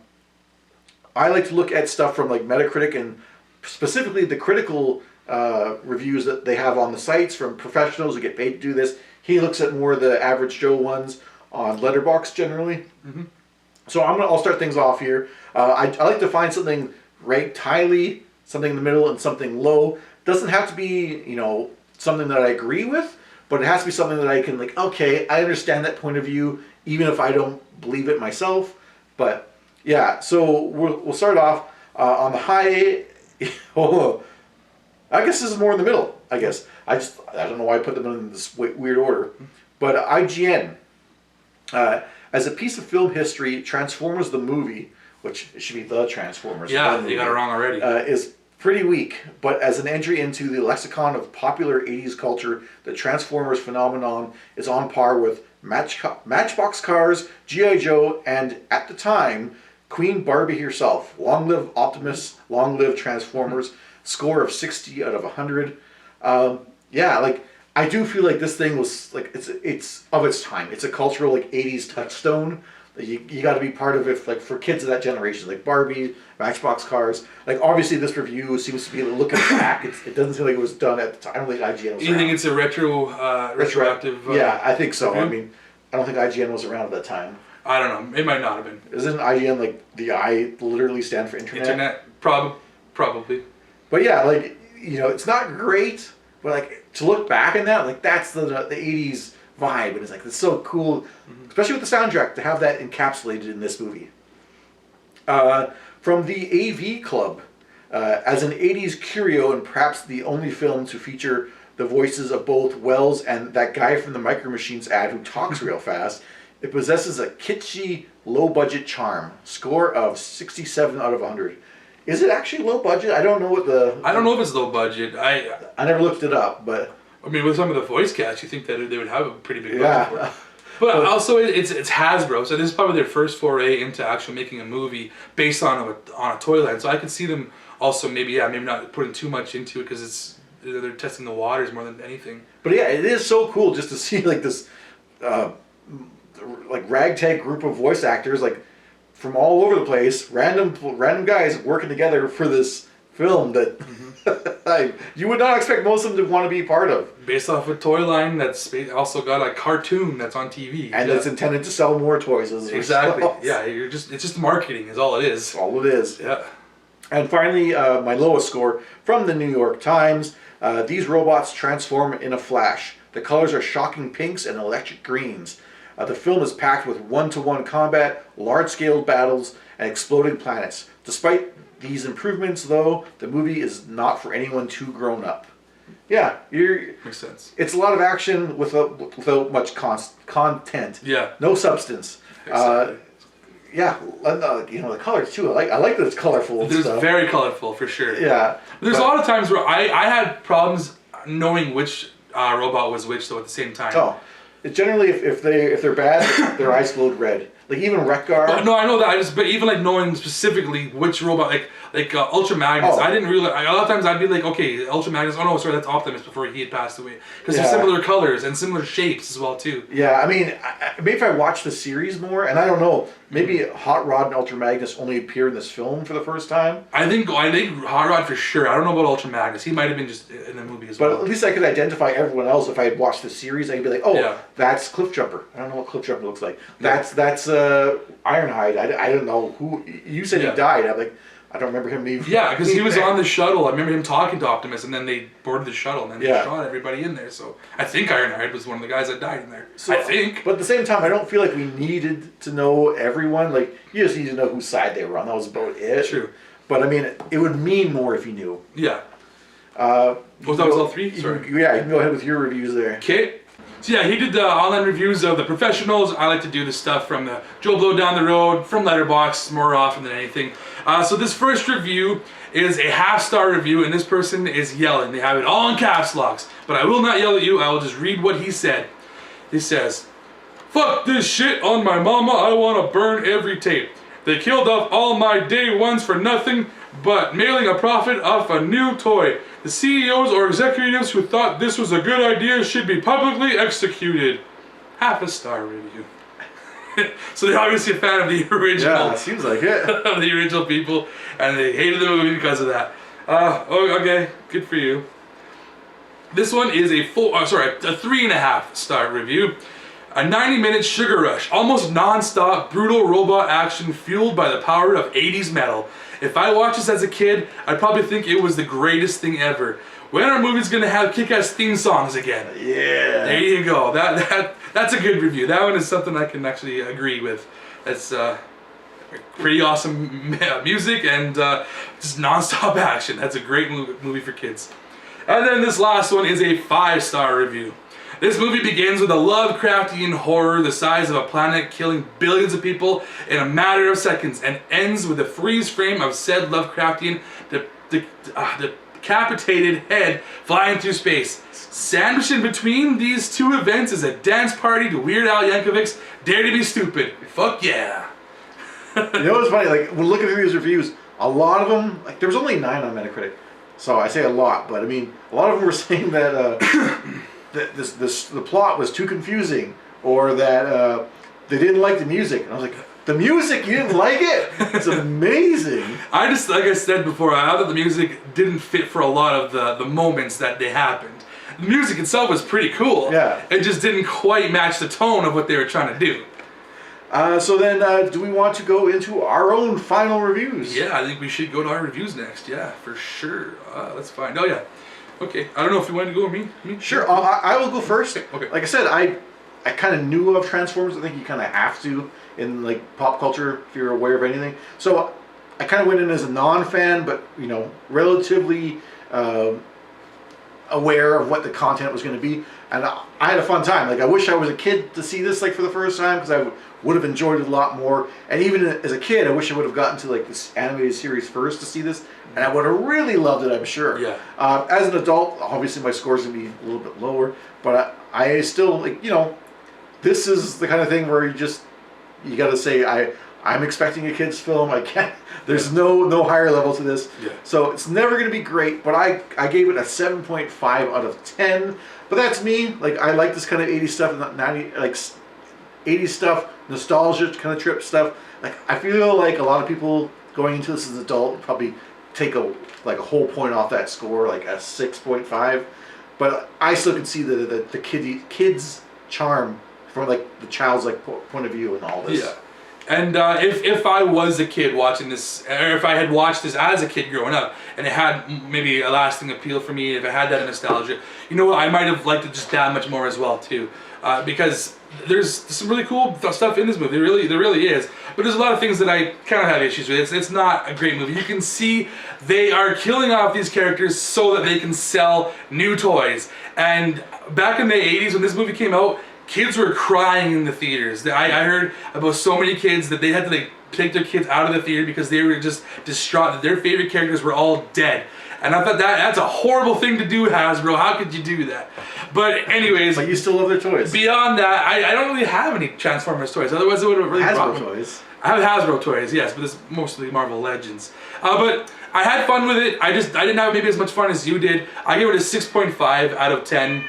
like to look at stuff from like Metacritic and specifically the critical reviews that they have on the sites from professionals who get paid to do this. He looks at more of the average Joe ones on Letterboxd generally. Mm-hmm. So I'll start things off here. I like to find something ranked highly, something in the middle, and something low. Doesn't have to be something that I agree with, but it has to be something that I can like. Okay, I understand that point of view, even if I don't believe it myself. But yeah, so we'll start off on the high. Oh, I guess this is more in the middle. I guess I don't know why I put them in this weird order, but IGN as a piece of film history, Transformers the movie, which should be the Transformers. Yeah, you got it wrong already. Is pretty weak, but as an entry into the lexicon of popular '80s culture, the Transformers phenomenon is on par with Matchbox Cars, G.I. Joe, and at the time, Queen Barbie herself. Long live Optimus, long live Transformers. Score of 60 out of 100. Yeah, like I do feel like this thing was like it's of its time. It's a cultural like 80s touchstone. You got to be part of it, like for kids of that generation, like Barbie, Matchbox Cars. Like obviously, this review seems to be looking back. It doesn't seem like it was done at the time. I don't think IGN was. You think it's a retroactive? Yeah, I think so. Review? I mean, I don't think IGN was around at that time. I don't know. It might not have been. Isn't IGN like the I literally stand for internet? Probably. But yeah, like it's not great, but like to look back in that, like that's the '80s vibe, and it's like it's so cool, especially with the soundtrack to have that encapsulated in this movie. From the AV Club, as an '80s curio and perhaps the only film to feature the voices of both Wells and that guy from the Micro Machines ad who talks real fast, it possesses a kitschy, low-budget charm. Score of 67 out of 100. Is it actually low budget? I don't know what I don't know if it's low budget. I never looked it up, but I mean, with some of the voice cast, you think that they would have a pretty big budget for it. But also, it's Hasbro, so this is probably their first foray into actually making a movie based on a toy line. So I could see them also maybe not putting too much into it because they're testing the waters more than anything. But yeah, it is so cool just to see like this like ragtag group of voice actors like from all over the place, random guys working together for this film that you would not expect most of them to want to be part of. Based off a toy line that's also got a cartoon that's on TV. And it's intended to sell more toys as a exactly. result. Yeah, it's just marketing is all it is. All it is. Yeah. And finally, my lowest score from the New York Times. These robots transform in a flash. The colors are shocking pinks and electric greens. The film is packed with one-to-one combat, large-scale battles, and exploding planets. Despite these improvements, though, the movie is not for anyone too grown up. Yeah, makes sense. It's a lot of action without much content. Yeah. No substance. Exactly. Yeah, the colors too. I like that it's colorful. It's very colorful for sure. Yeah. There's a lot of times where I had problems knowing which robot was which though at the same time. Oh. Generally, if they're bad, their eyes glowed red. Like even Wreck-Gar. No, I know that. But even like knowing specifically which robot, Like Ultra Magnus, Oh. I didn't realize. A lot of times I'd be like, okay, Ultra Magnus. Oh no, sorry, that's Optimus before he had passed away. Because they're similar colors and similar shapes as well too. Yeah, I mean, maybe if I watch the series more, and I don't know, maybe Hot Rod and Ultra Magnus only appear in this film for the first time. I think Hot Rod for sure. I don't know about Ultra Magnus. He might have been just in the movie as But well. at least I could identify everyone else if I had watched the series. I could be like, oh, Yeah. that's Cliffjumper. I don't know what Cliffjumper looks like. That's Ironhide. I don't know who. You said he died. I'm like, I don't remember him even. Yeah, because he was on the shuttle. I remember him talking to Optimus, and then they boarded the shuttle, and then they shot everybody in there. So I think Ironhide was one of the guys that died in there. So, I think. But at the same time, I don't feel like we needed to know everyone. Like, you just need to know whose side they were on. That was about it. True. But I mean, it would mean more if you knew. Yeah. That was all three? Sorry. You can go ahead with your reviews there. Okay. So yeah, he did the online reviews of the professionals. I like to do the stuff from the Joe Blow down the road, from Letterboxd more often than anything. So this first review is a half-star review, and this person is yelling. They have it all in caps locks, but I will not yell at you. I will just read what he said. He says, "Fuck this shit on my mama. I want to burn every tape. They killed off all my day ones for nothing but mailing a profit off a new toy. The CEOs or executives who thought this was a good idea should be publicly executed." Half a star review. So they're obviously a fan of the original. Yeah, seems like it. Of the original people, and they hated the movie because of that. Okay, good for you. This one is a 3.5 star review. A 90-minute sugar rush, almost non-stop, brutal robot action fueled by the power of 80s metal. If I watched this as a kid, I'd probably think it was the greatest thing ever. When are movies gonna have kick-ass theme songs again? Yeah. There you go. That's a good review. That one is something I can actually agree with. That's pretty awesome music and just non-stop action. That's a great movie for kids. And then this last one is a 5-star review. This movie begins with a Lovecraftian horror the size of a planet killing billions of people in a matter of seconds, and ends with a freeze frame of said Lovecraftian decapitated head flying through space. Sandwiched in between these two events is a dance party to Weird Al Yankovic's Dare to Be Stupid. Fuck yeah. You know what's funny? Like, when looking through these reviews, a lot of them, like, there was only 9 on Metacritic. So I say a lot, but I mean, a lot of them were saying that the plot was too confusing, or that they didn't like the music. And I was like, the music, you didn't like it? It's amazing. I just, like I said before, I thought the music didn't fit for a lot of the moments that they happened. The music itself was pretty cool. Yeah. It just didn't quite match the tone of what they were trying to do. So then, do we want to go into our own final reviews? Yeah, I think we should go to our reviews next. Yeah, for sure. Let's find. Oh yeah. Okay. I don't know if you want to go with me. Sure. I will go first. Okay. Like I said, I kind of knew of Transformers. I think you kind of have to in like pop culture if you're aware of anything. So I kind of went in as a non-fan, but you know, relatively aware of what the content was going to be, and I had a fun time. Like, I wish I was a kid to see this like for the first time, because I would have enjoyed it a lot more. And even as a kid, I wish I would have gotten to like this animated series first to see this, and I would have really loved it, I'm sure. Yeah. As an adult, obviously my score's gonna be a little bit lower, but I still, like, you know, this is the kind of thing where you got to say I'm expecting a kid's film. I can't. There's no higher level to this. Yeah. So it's never going to be great, but I gave it a 7.5 out of 10. But that's me. Like, I like this kind of 80s stuff, 80s stuff, nostalgia kind of trip stuff. Like, I feel like a lot of people going into this as an adult would probably take a whole point off that score, like a 6.5. But I still can see the kid's charm from like the child's like point of view and all this. Yeah. And if I was a kid watching this, or if I had watched this as a kid growing up, and it had maybe a lasting appeal for me, if it had that nostalgia, you know what, I might have liked it just that much more as well too, because there's some really cool stuff in this movie. There really is. But there's a lot of things that I kind of have issues with. It's not a great movie. You can see they are killing off these characters so that they can sell new toys. And back in the 80s when this movie came out, kids were crying in the theaters. I heard about so many kids that they had to like take their kids out of the theater because they were just distraught that their favorite characters were all dead. And I thought that's a horrible thing to do, Hasbro. How could you do that? But anyways, but you still love their toys. Beyond that, I don't really have any Transformers toys. Otherwise, it would have really Hasbro brought me. toys. I have Hasbro toys, yes, but it's mostly Marvel Legends. But I had fun with it. I didn't have maybe as much fun as you did. I gave it a 6.5 out of 10.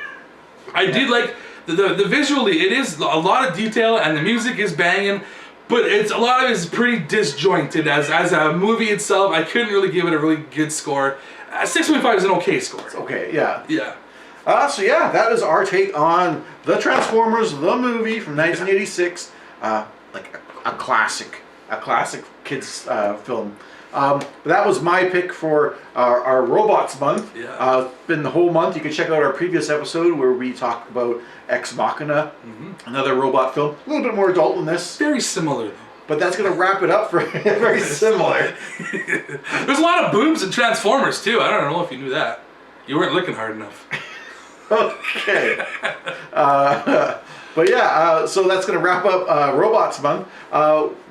I did like the visually. It is a lot of detail and the music is banging, but a lot of it is pretty disjointed as a movie itself. I couldn't really give it a really good score. 6.5 is an okay score. It's okay, yeah. Yeah. So yeah, that is our take on the Transformers, the movie from 1986. Like a classic kids film. But that was my pick for our Robots month. Yeah. It's been the whole month. You can check out our previous episode where we talked about Ex Machina, another robot film. A little bit more adult than this. Very similar though. But that's going to wrap it up for very similar. There's a lot of boobs in Transformers too. I don't know if you knew that. You weren't looking hard enough. Okay. But yeah, so that's going to wrap up Robots Month.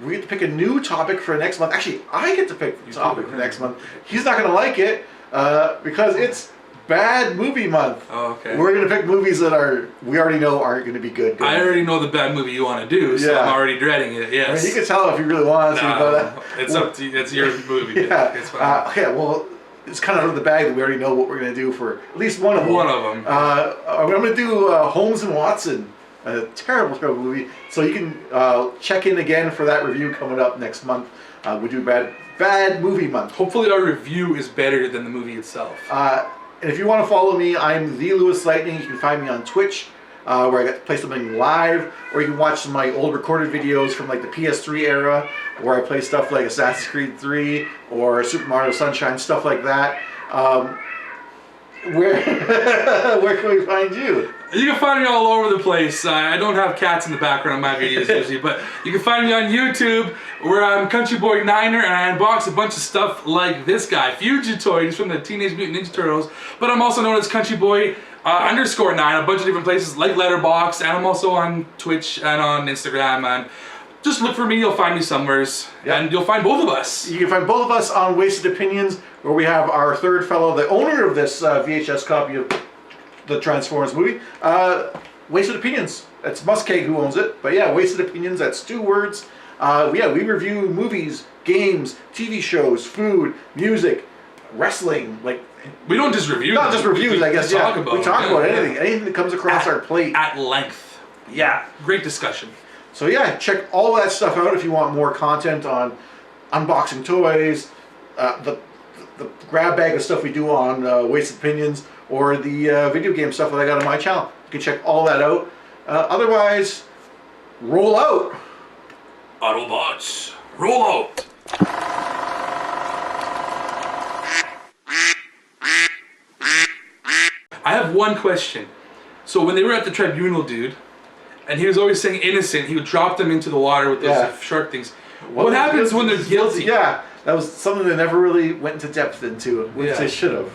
We get to pick a new topic for next month. Actually, I get to pick the topic for next month. He's not going to like it because it's Bad Movie Month. Oh, okay. We're going to pick movies that we already know aren't going to be good. I already know the bad movie you want to do, so I'm already dreading it. Yes. I mean, you can tell if you really want to. No, it's up to you. It's your movie. Yeah. It's fine. Okay, well, it's kind of out of the bag that we already know what we're going to do for at least one of them. I'm going to do Holmes and Watson. A terrible movie. So you can check in again for that review coming up next month. We do bad movie month. Hopefully our review is better than the movie itself. And if you want to follow me, I'm the Lewis Lightning. You can find me on Twitch, where I get to play something live, or you can watch some of my old recorded videos from like the PS3 era, where I play stuff like Assassin's Creed 3 or Super Mario Sunshine, stuff like that. Where can we find you? You can find me all over the place. I don't have cats in the background of my videos usually, but you can find me on YouTube where I'm Country Boy Niner and I unbox a bunch of stuff like this guy, Fugitoid. He's from the Teenage Mutant Ninja Turtles, but I'm also known as Country Boy _9, a bunch of different places like Letterboxd, and I'm also on Twitch and on Instagram, and just look for me, you'll find me somewheres, and you'll find both of us. You can find both of us on Wasted Opinions, where we have our third fellow, the owner of this VHS copy of the Transformers movie, Wasted Opinions. That's Muskeg who owns it, but yeah, Wasted Opinions, that's 2 words. We review movies, games, TV shows, food, music, wrestling, like... We don't just review Not just reviews, I guess, we talk about anything that comes across our plate. At length. Yeah. Great discussion. So yeah, check all that stuff out if you want more content on unboxing toys, the grab bag of stuff we do on Wasted Opinions, or the video game stuff that I got on my channel. You can check all that out. Otherwise, roll out. Autobots, roll out. I have one question. So when they were at the tribunal, dude, and he was always saying innocent, he would drop them into the water with those shark things. What happens when they're guilty? Yeah, that was something they never really went into depth into, which they should have.